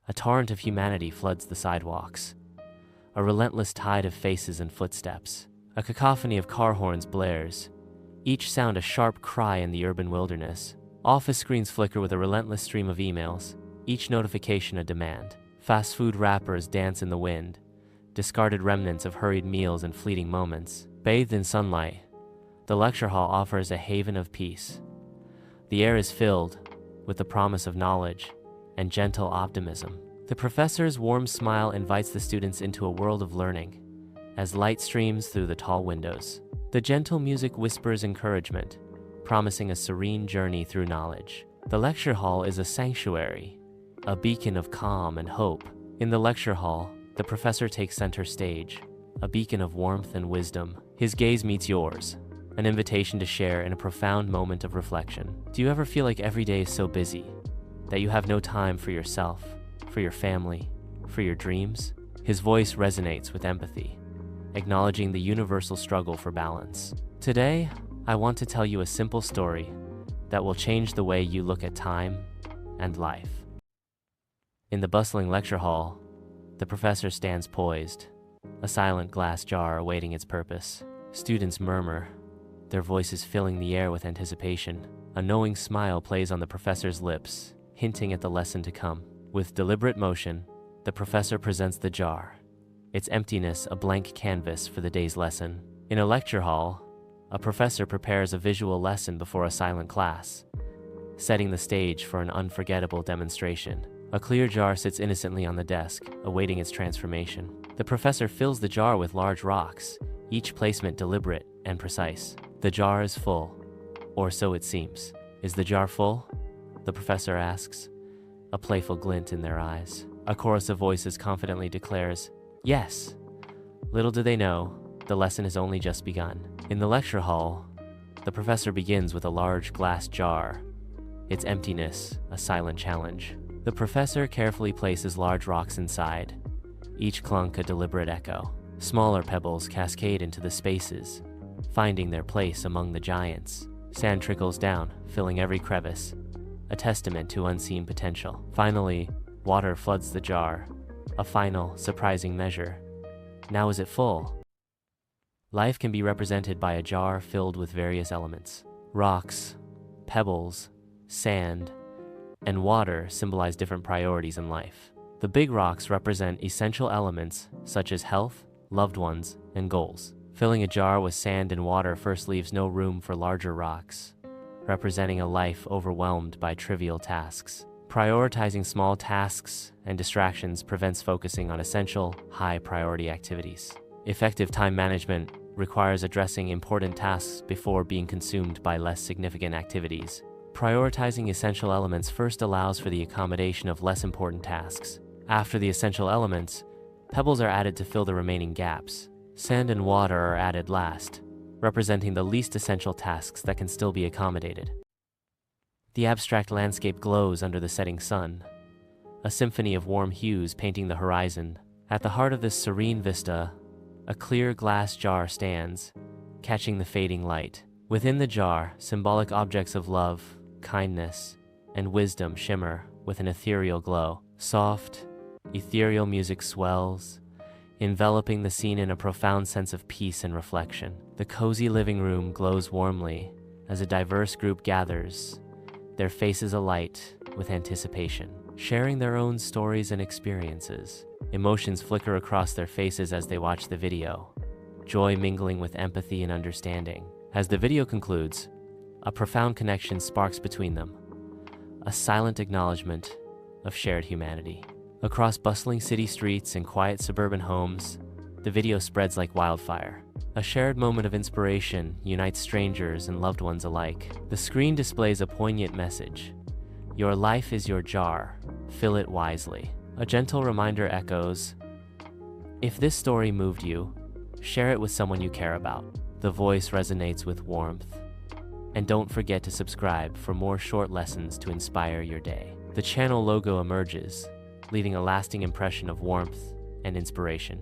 A torrent of humanity floods the sidewalks. A relentless tide of faces and footsteps. A cacophony of car horns blares, each sound a sharp cry in the urban wilderness. Office screens flicker with a relentless stream of emails, each notification a demand. Fast food wrappers dance in the wind, discarded remnants of hurried meals and fleeting moments. Bathed in sunlight, the lecture hall offers a haven of peace. The air is filled with the promise of knowledge and gentle optimism. The professor's warm smile invites the students into a world of learning as light streams through the tall windows. The gentle music whispers encouragement, promising a serene journey through knowledge. The lecture hall is a sanctuary, a beacon of calm and hope. In the lecture hall, the professor takes center stage, a beacon of warmth and wisdom. His gaze meets yours, an invitation to share in a profound moment of reflection. Do you ever feel like every day is so busy that you have no time for yourself, for your family, for your dreams? His voice resonates with empathy, acknowledging the universal struggle for balance. Today, I want to tell you a simple story that will change the way you look at time and life. In the bustling lecture hall, the professor stands poised, a silent glass jar awaiting its purpose. Students murmur, their voices filling the air with anticipation. A knowing smile plays on the professor's lips, hinting at the lesson to come. With deliberate motion, the professor presents the jar, its emptiness a blank canvas for the day's lesson. In a lecture hall, a professor prepares a visual lesson before a silent class, setting the stage for an unforgettable demonstration. A clear jar sits innocently on the desk, awaiting its transformation. The professor fills the jar with large rocks, each placement deliberate and precise. The jar is full, or so it seems. Is the jar full? The professor asks, a playful glint in their eyes. A chorus of voices confidently declares, yes. Little do they know, the lesson has only just begun. In the lecture hall, the professor begins with a large glass jar, its emptiness a silent challenge. The professor carefully places large rocks inside, each clunk a deliberate echo. Smaller pebbles cascade into the spaces, finding their place among the giants. Sand trickles down, filling every crevice, a testament to unseen potential. Finally, water floods the jar, a final, surprising measure. Now is it full? Life can be represented by a jar filled with various elements. Rocks, pebbles, sand, and water symbolize different priorities in life. The big rocks represent essential elements such as health, loved ones, and goals. Filling a jar with sand and water first leaves no room for larger rocks, representing a life overwhelmed by trivial tasks. Prioritizing small tasks and distractions prevents focusing on essential, high-priority activities. Effective time management requires addressing important tasks before being consumed by less significant activities. Prioritizing essential elements first allows for the accommodation of less important tasks. After the essential elements, pebbles are added to fill the remaining gaps. Sand and water are added last, representing the least essential tasks that can still be accommodated. The abstract landscape glows under the setting sun, a symphony of warm hues painting the horizon. At the heart of this serene vista, a clear glass jar stands, catching the fading light. Within the jar, symbolic objects of love, kindness, and wisdom shimmer with an ethereal glow. Soft, ethereal music swells, enveloping the scene in a profound sense of peace and reflection. The cozy living room glows warmly as a diverse group gathers, their faces alight with anticipation, sharing their own stories and experiences. Emotions flicker across their faces as they watch the video, joy mingling with empathy and understanding. As the video concludes, a profound connection sparks between them, a silent acknowledgement of shared humanity. Across bustling city streets and quiet suburban homes, the video spreads like wildfire. A shared moment of inspiration unites strangers and loved ones alike. The screen displays a poignant message. Your life is your jar. Fill it wisely. A gentle reminder echoes. If this story moved you, share it with someone you care about. The voice resonates with warmth. And don't forget to subscribe for more short lessons to inspire your day. The channel logo emerges, leaving a lasting impression of warmth and inspiration.